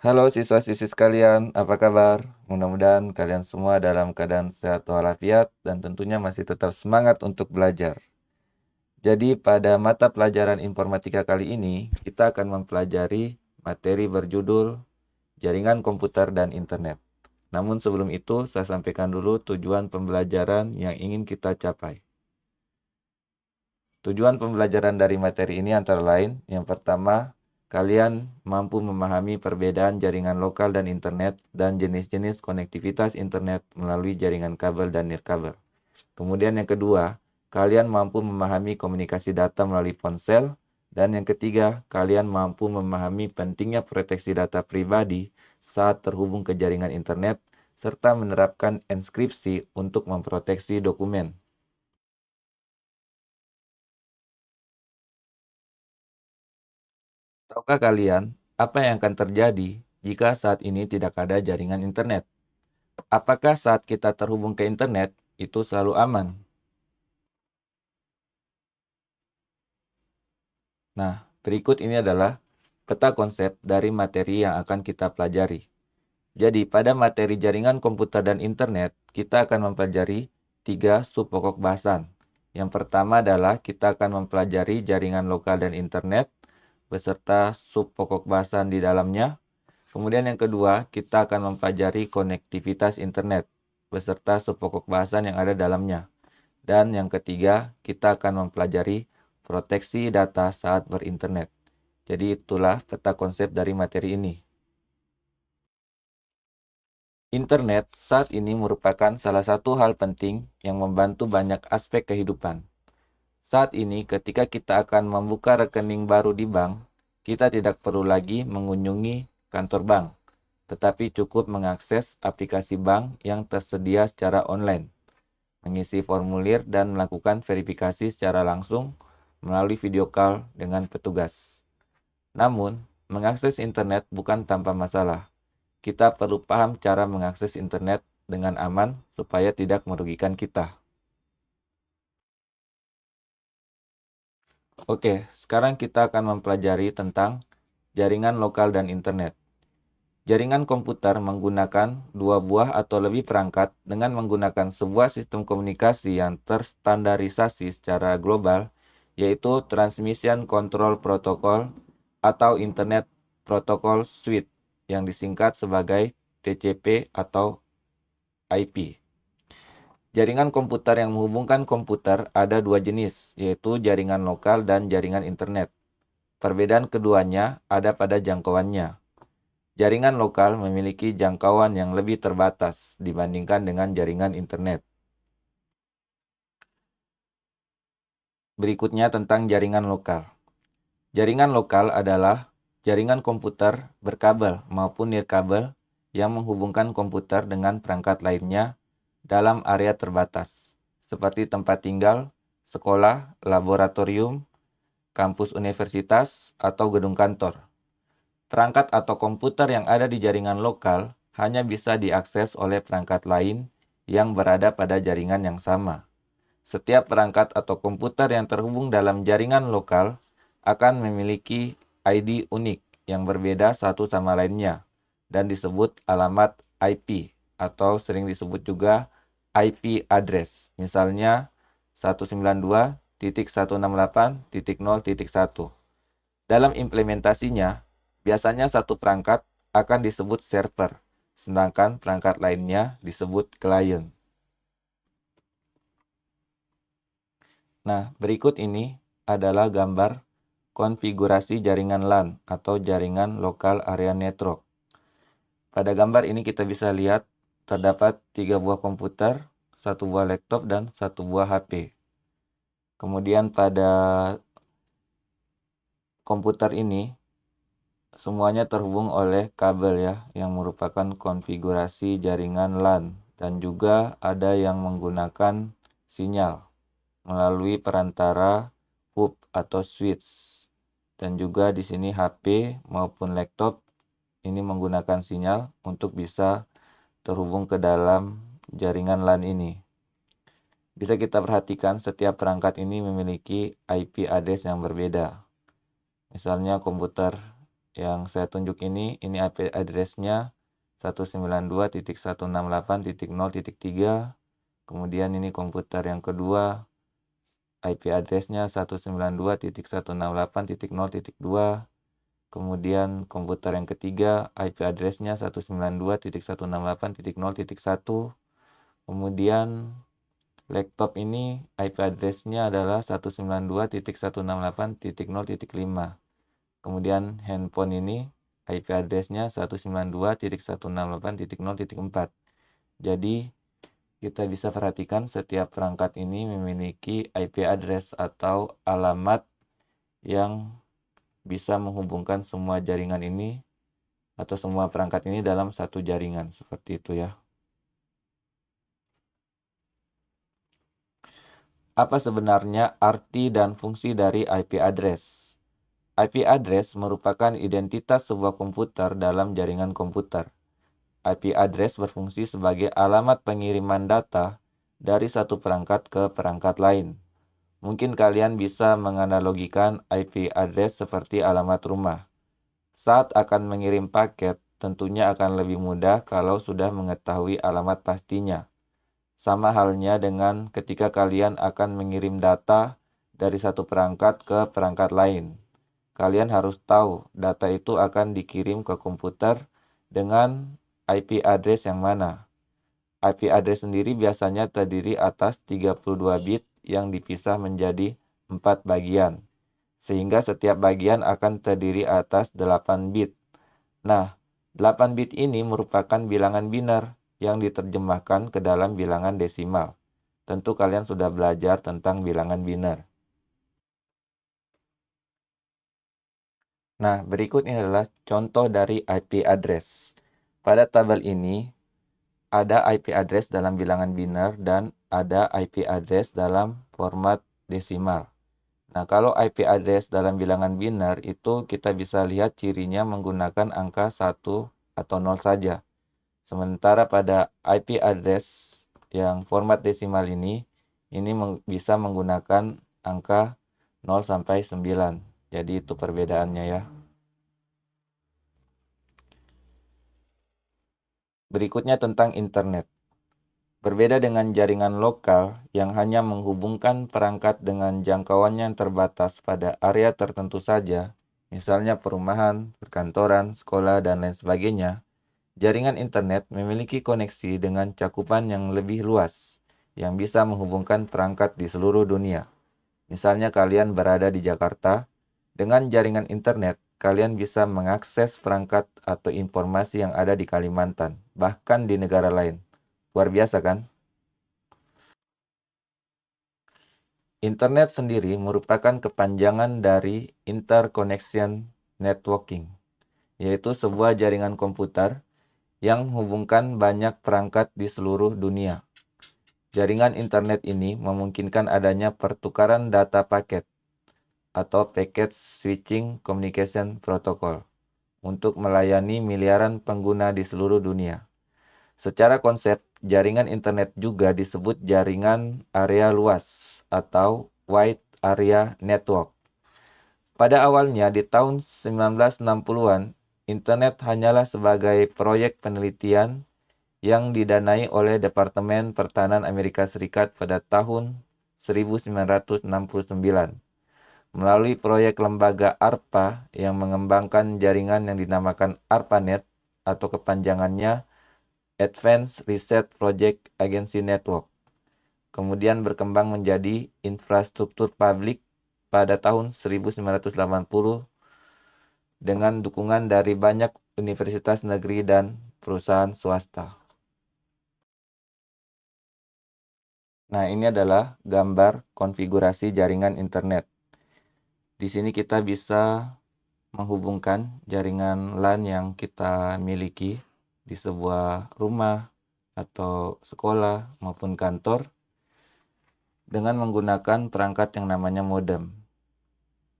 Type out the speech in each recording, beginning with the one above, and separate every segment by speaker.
Speaker 1: Halo siswa-siswi sekalian, apa kabar? Mudah-mudahan kalian semua dalam keadaan sehat walafiat dan tentunya masih tetap semangat untuk belajar. Jadi pada mata pelajaran informatika kali ini, kita akan mempelajari materi berjudul Jaringan Komputer dan Internet. Namun sebelum itu, saya sampaikan dulu tujuan pembelajaran yang ingin kita capai. Tujuan pembelajaran dari materi ini antara lain, yang pertama, kalian mampu memahami perbedaan jaringan lokal dan internet dan jenis-jenis konektivitas internet melalui jaringan kabel dan nirkabel. Kemudian yang kedua, kalian mampu memahami komunikasi data melalui ponsel. Dan yang ketiga, kalian mampu memahami pentingnya proteksi data pribadi saat terhubung ke jaringan internet, serta menerapkan enskripsi untuk memproteksi dokumen. Tahukah kalian apa yang akan terjadi jika saat ini tidak ada jaringan internet? Apakah saat kita terhubung ke internet itu selalu aman? Nah, berikut ini adalah peta konsep dari materi yang akan kita pelajari. Jadi, pada materi jaringan komputer dan internet, kita akan mempelajari 3 subpokok bahasan. Yang pertama adalah kita akan mempelajari jaringan lokal dan internet beserta subpokok bahasan di dalamnya. Kemudian yang kedua, kita akan mempelajari konektivitas internet beserta subpokok bahasan yang ada dalamnya. Dan yang ketiga, kita akan mempelajari proteksi data saat berinternet. Jadi itulah peta konsep dari materi ini. Internet saat ini merupakan salah satu hal penting yang membantu banyak aspek kehidupan. Saat ini ketika kita akan membuka rekening baru di bank, kita tidak perlu lagi mengunjungi kantor bank, tetapi cukup mengakses aplikasi bank yang tersedia secara online, mengisi formulir dan melakukan verifikasi secara langsung melalui video call dengan petugas. Namun, mengakses internet bukan tanpa masalah. Kita perlu paham cara mengakses internet dengan aman supaya tidak merugikan kita. Oke, sekarang kita akan mempelajari tentang jaringan lokal dan internet. Jaringan komputer menggunakan dua buah atau lebih perangkat dengan menggunakan sebuah sistem komunikasi yang terstandarisasi secara global, yaitu Transmission Control Protocol atau Internet Protocol Suite, yang disingkat sebagai TCP atau IP. Jaringan komputer yang menghubungkan komputer ada dua jenis, yaitu jaringan lokal dan jaringan internet. Perbedaan keduanya ada pada jangkauannya. Jaringan lokal memiliki jangkauan yang lebih terbatas dibandingkan dengan jaringan internet. Berikutnya tentang jaringan lokal. Jaringan lokal adalah jaringan komputer berkabel maupun nirkabel yang menghubungkan komputer dengan perangkat lainnya dalam area terbatas, seperti tempat tinggal, sekolah, laboratorium, kampus universitas, atau gedung kantor. Perangkat atau komputer yang ada di jaringan lokal hanya bisa diakses oleh perangkat lain yang berada pada jaringan yang sama. Setiap perangkat atau komputer yang terhubung dalam jaringan lokal akan memiliki ID unik yang berbeda satu sama lainnya dan disebut alamat IP atau sering disebut juga IP address. Misalnya 192.168.0.1. Dalam implementasinya, biasanya satu perangkat akan disebut server, sedangkan perangkat lainnya disebut client. Nah, berikut ini adalah gambar konfigurasi jaringan LAN atau jaringan Local Area Network. Pada gambar ini kita bisa lihat terdapat 3 buah komputer, 1 buah laptop, dan 1 buah HP. Kemudian pada komputer ini semuanya terhubung oleh kabel ya, yang merupakan konfigurasi jaringan LAN, dan juga ada yang menggunakan sinyal melalui perantara hub atau switch. Dan juga di sini HP maupun laptop ini menggunakan sinyal untuk bisa terhubung ke dalam jaringan LAN ini. Bisa kita perhatikan setiap perangkat ini memiliki IP address yang berbeda. Misalnya komputer yang saya tunjuk ini IP address-nya 192.168.0.3. Kemudian ini komputer yang kedua, IP address-nya 192.168.0.2. Kemudian komputer yang ketiga, IP address-nya 192.168.0.1. Kemudian laptop ini IP address-nya adalah 192.168.0.5. Kemudian handphone ini IP address-nya 192.168.0.4. Jadi kita bisa perhatikan setiap perangkat ini memiliki IP address atau alamat yang bisa menghubungkan semua jaringan ini atau semua perangkat ini dalam satu jaringan, seperti itu ya. Apa sebenarnya arti dan fungsi dari IP address? IP address merupakan identitas sebuah komputer dalam jaringan komputer. IP address berfungsi sebagai alamat pengiriman data dari satu perangkat ke perangkat lain. Mungkin kalian bisa menganalogikan IP address seperti alamat rumah. Saat akan mengirim paket, tentunya akan lebih mudah kalau sudah mengetahui alamat pastinya. Sama halnya dengan ketika kalian akan mengirim data dari satu perangkat ke perangkat lain. Kalian harus tahu data itu akan dikirim ke komputer dengan IP address yang mana. IP address sendiri biasanya terdiri atas 32 bit yang dipisah menjadi 4 bagian, sehingga setiap bagian akan terdiri atas 8 bit. Nah, 8 bit ini merupakan bilangan biner yang diterjemahkan ke dalam bilangan desimal. Tentu kalian sudah belajar tentang bilangan biner. Nah, berikut ini adalah contoh dari IP address. Pada tabel ini, ada IP address dalam bilangan biner dan ada IP address dalam format desimal. Nah, kalau IP address dalam bilangan biner itu kita bisa lihat cirinya menggunakan angka 1 atau 0 saja. Sementara pada IP address yang format desimal ini bisa menggunakan angka 0 sampai 9. Jadi itu perbedaannya ya. Berikutnya tentang internet. Berbeda dengan jaringan lokal yang hanya menghubungkan perangkat dengan jangkauan yang terbatas pada area tertentu saja, misalnya perumahan, perkantoran, sekolah, dan lain sebagainya, jaringan internet memiliki koneksi dengan cakupan yang lebih luas, yang bisa menghubungkan perangkat di seluruh dunia. Misalnya kalian berada di Jakarta, dengan jaringan internet, kalian bisa mengakses perangkat atau informasi yang ada di Kalimantan, bahkan di negara lain. Luar biasa kan? Internet sendiri merupakan kepanjangan dari interconnection networking, yaitu sebuah jaringan komputer yang menghubungkan banyak perangkat di seluruh dunia. Jaringan internet ini memungkinkan adanya pertukaran data paket atau Packet Switching Communication Protocol untuk melayani miliaran pengguna di seluruh dunia. Secara konsep, jaringan internet juga disebut jaringan area luas atau Wide Area Network. Pada awalnya di tahun 1960-an, internet hanyalah sebagai proyek penelitian yang didanai oleh Departemen Pertahanan Amerika Serikat pada tahun 1969 melalui proyek lembaga ARPA yang mengembangkan jaringan yang dinamakan ARPANET atau kepanjangannya Advanced Research Project Agency Network. Kemudian berkembang menjadi infrastruktur publik pada tahun 1980 dengan dukungan dari banyak universitas negeri dan perusahaan swasta. Nah, ini adalah gambar konfigurasi jaringan internet. Di sini kita bisa menghubungkan jaringan LAN yang kita miliki di sebuah rumah atau sekolah maupun kantor dengan menggunakan perangkat yang namanya modem.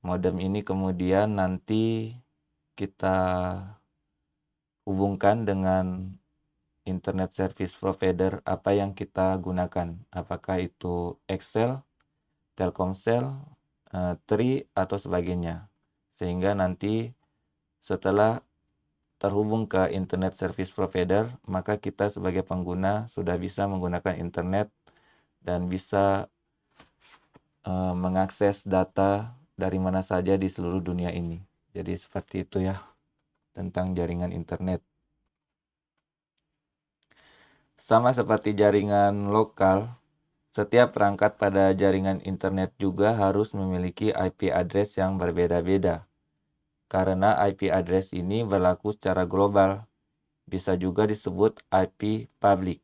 Speaker 1: Modem ini kemudian nanti kita hubungkan dengan internet service provider apa yang kita gunakan. Apakah itu Excel, Telkomsel, Tri, atau sebagainya. Sehingga nanti Setelah terhubung ke internet service provider, maka kita sebagai pengguna sudah bisa menggunakan internet dan bisa mengakses data dari mana saja di seluruh dunia ini. Jadi seperti itu ya tentang jaringan internet. Sama seperti jaringan lokal, setiap perangkat pada jaringan internet juga harus memiliki IP address yang berbeda-beda. Karena IP address ini berlaku secara global, bisa juga disebut IP public.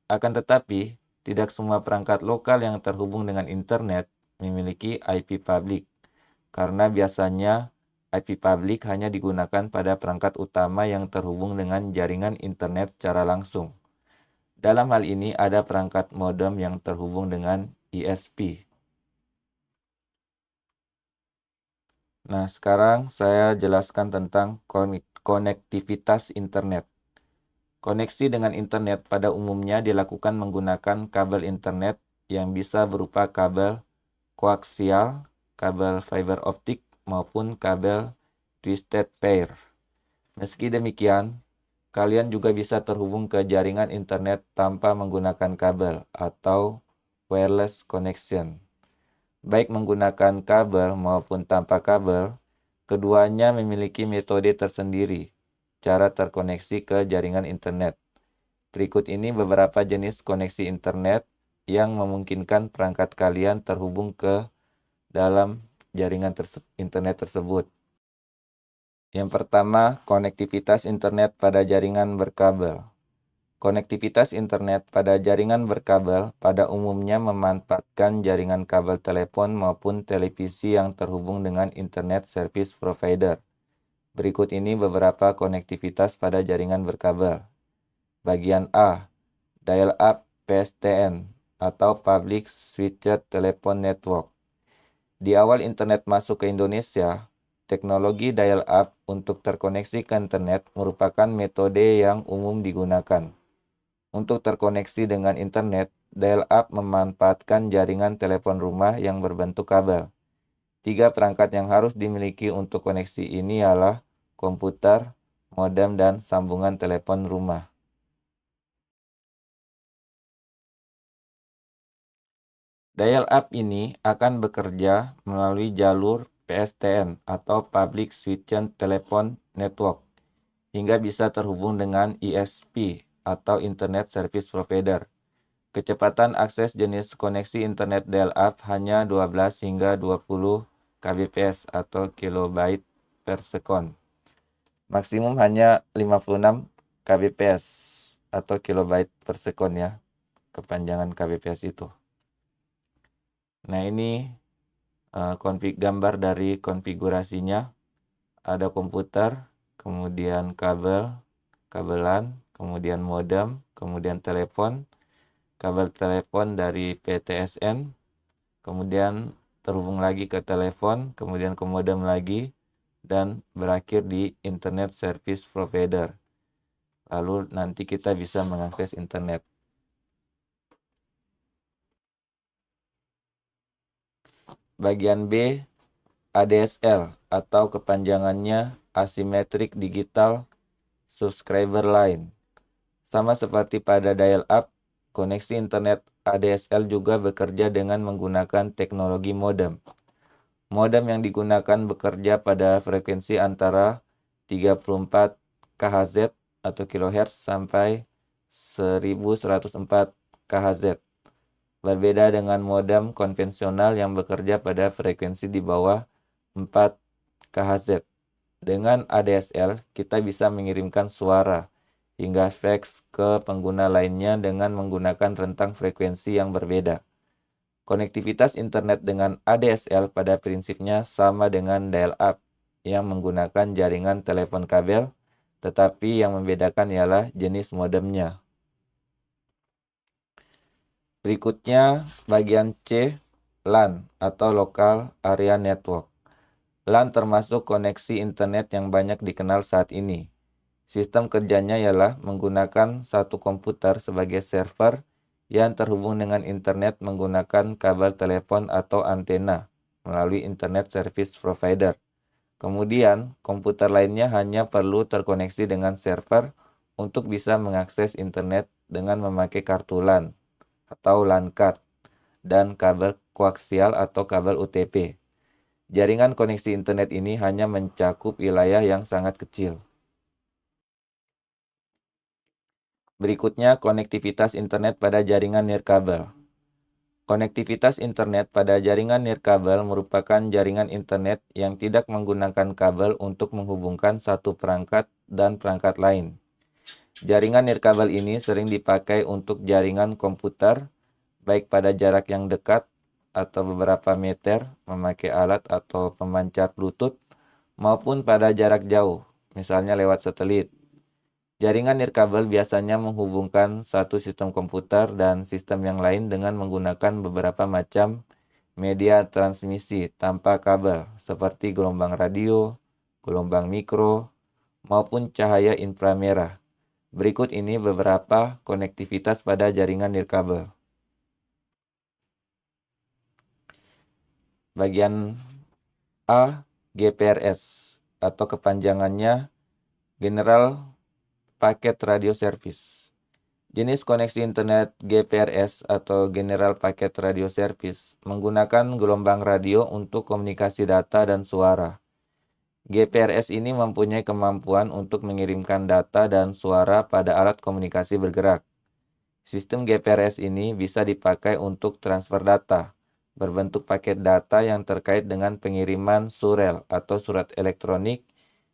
Speaker 1: Akan tetapi, tidak semua perangkat lokal yang terhubung dengan internet memiliki IP public, karena biasanya IP public hanya digunakan pada perangkat utama yang terhubung dengan jaringan internet secara langsung. Dalam hal ini ada perangkat modem yang terhubung dengan ISP. Nah, sekarang saya jelaskan tentang konektivitas internet. Koneksi dengan internet pada umumnya dilakukan menggunakan kabel internet yang bisa berupa kabel koaksial, kabel fiber optik, maupun kabel twisted pair. Meski demikian, kalian juga bisa terhubung ke jaringan internet tanpa menggunakan kabel atau wireless connection. Baik menggunakan kabel maupun tanpa kabel, keduanya memiliki metode tersendiri cara terkoneksi ke jaringan internet. Berikut ini beberapa jenis koneksi internet yang memungkinkan perangkat kalian terhubung ke dalam jaringan internet tersebut. Yang pertama, konektivitas internet pada jaringan berkabel. Konektivitas internet pada jaringan berkabel pada umumnya memanfaatkan jaringan kabel telepon maupun televisi yang terhubung dengan internet service provider. Berikut ini beberapa konektivitas pada jaringan berkabel. Bagian A, dial-up PSTN atau Public Switched Telephone Network. Di awal internet masuk ke Indonesia, teknologi dial-up untuk terkoneksi ke internet merupakan metode yang umum digunakan. Untuk terkoneksi dengan internet, dial-up memanfaatkan jaringan telepon rumah yang berbentuk kabel. 3 perangkat yang harus dimiliki untuk koneksi ini ialah komputer, modem, dan sambungan telepon rumah. Dial-up ini akan bekerja melalui jalur PSTN atau Public Switched Telephone Network hingga bisa terhubung dengan ISP atau Internet Service Provider. Kecepatan akses jenis koneksi internet dial-up hanya 12 hingga 20 kbps atau kilobyte per second. Maksimum hanya 56 kbps atau kilobyte per second ya, kepanjangan kbps itu. Nah, ini gambar dari konfigurasinya. Ada komputer, kemudian kabelan, kemudian modem, kemudian telepon, kabel telepon dari PTSN, kemudian terhubung lagi ke telepon, kemudian ke modem lagi, dan berakhir di internet service provider. Lalu nanti kita bisa mengakses internet. Bagian B, ADSL atau kepanjangannya Asymmetric Digital Subscriber Line. Sama seperti pada dial-up, koneksi internet ADSL juga bekerja dengan menggunakan teknologi modem. Modem yang digunakan bekerja pada frekuensi antara 34 kHz atau kHz sampai 1104 kHz. Berbeda dengan modem konvensional yang bekerja pada frekuensi di bawah 4 kHz. Dengan ADSL, kita bisa mengirimkan suara hingga fax ke pengguna lainnya dengan menggunakan rentang frekuensi yang berbeda. Konektivitas internet dengan ADSL pada prinsipnya sama dengan dial-up yang menggunakan jaringan telepon kabel, tetapi yang membedakan ialah jenis modemnya. Berikutnya bagian C, LAN atau Local Area Network. LAN termasuk koneksi internet yang banyak dikenal saat ini. Sistem kerjanya ialah menggunakan satu komputer sebagai server yang terhubung dengan internet menggunakan kabel telepon atau antena melalui internet service provider. Kemudian, komputer lainnya hanya perlu terkoneksi dengan server untuk bisa mengakses internet dengan memakai kartu LAN atau LAN card dan kabel koaksial atau kabel UTP. Jaringan koneksi internet ini hanya mencakup wilayah yang sangat kecil. Berikutnya, konektivitas internet pada jaringan nirkabel. Konektivitas internet pada jaringan nirkabel merupakan jaringan internet yang tidak menggunakan kabel untuk menghubungkan satu perangkat dan perangkat lain. Jaringan nirkabel ini sering dipakai untuk jaringan komputer, baik pada jarak yang dekat atau beberapa meter memakai alat atau pemancar Bluetooth, maupun pada jarak jauh, misalnya lewat satelit. Jaringan nirkabel biasanya menghubungkan satu sistem komputer dan sistem yang lain dengan menggunakan beberapa macam media transmisi tanpa kabel, seperti gelombang radio, gelombang mikro, maupun cahaya inframerah. Berikut ini beberapa konektivitas pada jaringan nirkabel. Bagian A, GPRS atau kepanjangannya General Packet Radio Service. Jenis koneksi internet GPRS atau General Packet Radio Service menggunakan gelombang radio untuk komunikasi data dan suara. GPRS ini mempunyai kemampuan untuk mengirimkan data dan suara pada alat komunikasi bergerak. Sistem GPRS ini bisa dipakai untuk transfer data, berbentuk paket data yang terkait dengan pengiriman surel atau surat elektronik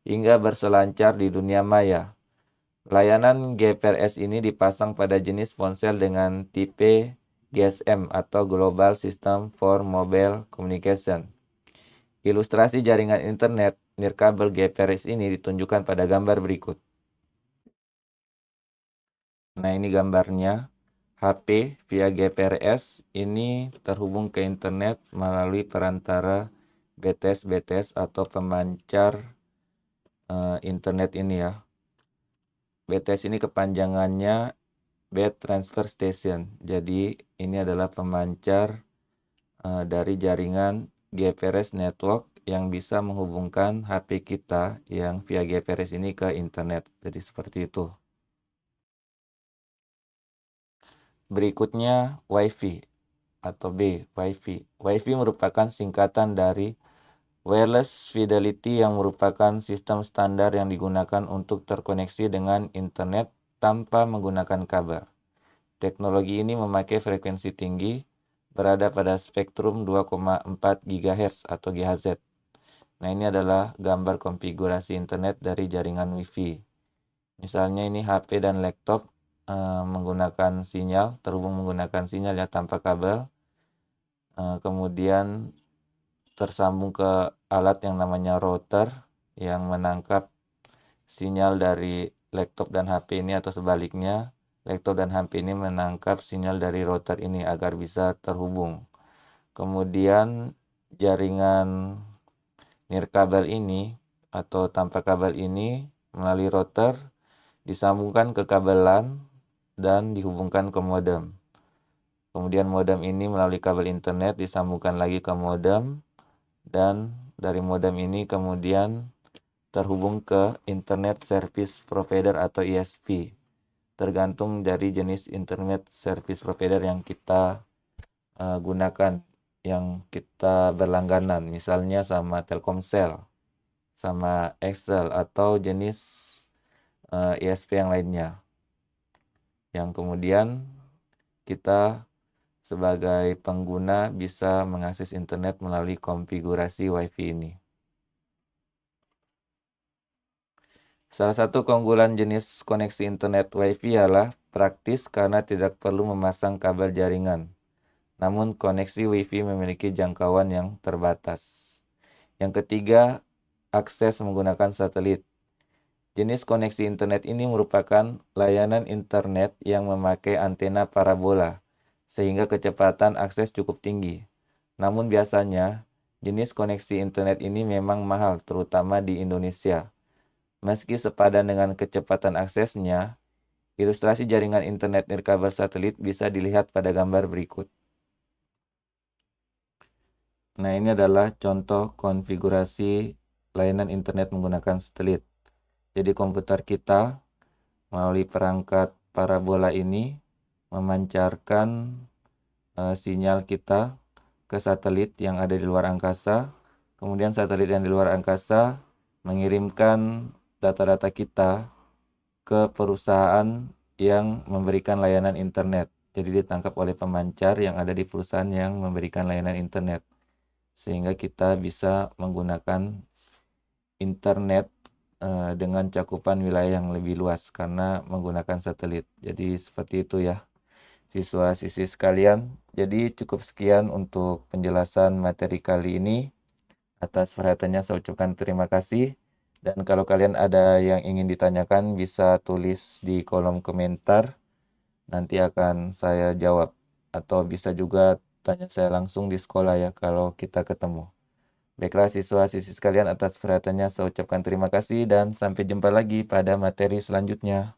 Speaker 1: hingga berselancar di dunia maya. Layanan GPRS ini dipasang pada jenis ponsel dengan tipe GSM atau Global System for Mobile Communication. Ilustrasi jaringan internet nirkabel GPRS ini ditunjukkan pada gambar berikut. Nah, ini gambarnya. HP via GPRS ini terhubung ke internet melalui perantara BTS atau pemancar internet ini ya. BTS ini kepanjangannya Bit Transfer Station. Jadi ini adalah pemancar dari jaringan GPRS Network yang bisa menghubungkan HP kita yang via GPRS ini ke internet. Jadi seperti itu. Berikutnya Wi-Fi atau B, Wi-Fi. Wi-Fi merupakan singkatan dari Wireless Fidelity yang merupakan sistem standar yang digunakan untuk terkoneksi dengan internet tanpa menggunakan kabel. Teknologi ini memakai frekuensi tinggi, berada pada spektrum 2,4 GHz atau GHz. Nah, ini adalah gambar konfigurasi internet dari jaringan Wi-Fi. Misalnya ini HP dan laptop menggunakan sinyal, terhubung menggunakan sinyal ya tanpa kabel. Kemudian tersambung ke alat yang namanya router yang menangkap sinyal dari laptop dan HP ini atau sebaliknya, laptop dan HP ini menangkap sinyal dari router ini agar bisa terhubung. Kemudian jaringan nirkabel ini atau tanpa kabel ini melalui router disambungkan ke kabel LAN dan dihubungkan ke modem. Kemudian modem ini melalui kabel internet disambungkan lagi ke modem dan dari modem ini kemudian terhubung ke Internet Service Provider atau ISP. Tergantung dari jenis Internet Service Provider yang kita gunakan, yang kita berlangganan. Misalnya sama Telkomsel, sama Excel atau jenis ISP yang lainnya. Yang kemudian kita sebagai pengguna bisa mengakses internet melalui konfigurasi Wi-Fi ini. Salah satu keunggulan jenis koneksi internet Wi-Fi ialah praktis karena tidak perlu memasang kabel jaringan. Namun koneksi Wi-Fi memiliki jangkauan yang terbatas. Yang ketiga, akses menggunakan satelit. Jenis koneksi internet ini merupakan layanan internet yang memakai antena parabola, sehingga kecepatan akses cukup tinggi. Namun biasanya, jenis koneksi internet ini memang mahal, terutama di Indonesia. Meski sepadan dengan kecepatan aksesnya, ilustrasi jaringan internet nirkabel satelit bisa dilihat pada gambar berikut. Nah, ini adalah contoh konfigurasi layanan internet menggunakan satelit. Jadi komputer kita melalui perangkat parabola ini memancarkan sinyal kita ke satelit yang ada di luar angkasa. Kemudian satelit yang di luar angkasa mengirimkan data-data kita ke perusahaan yang memberikan layanan internet. Jadi ditangkap oleh pemancar yang ada di perusahaan yang memberikan layanan internet. Sehingga kita bisa menggunakan internet dengan cakupan wilayah yang lebih luas karena menggunakan satelit. Jadi seperti itu ya, siswa-siswi sekalian. Jadi cukup sekian untuk penjelasan materi kali ini. Atas perhatiannya saya ucapkan terima kasih. Dan kalau kalian ada yang ingin ditanyakan bisa tulis di kolom komentar. Nanti akan saya jawab. Atau bisa juga tanya saya langsung di sekolah ya kalau kita ketemu. Baiklah siswa-siswi sekalian, atas perhatiannya saya ucapkan terima kasih dan sampai jumpa lagi pada materi selanjutnya.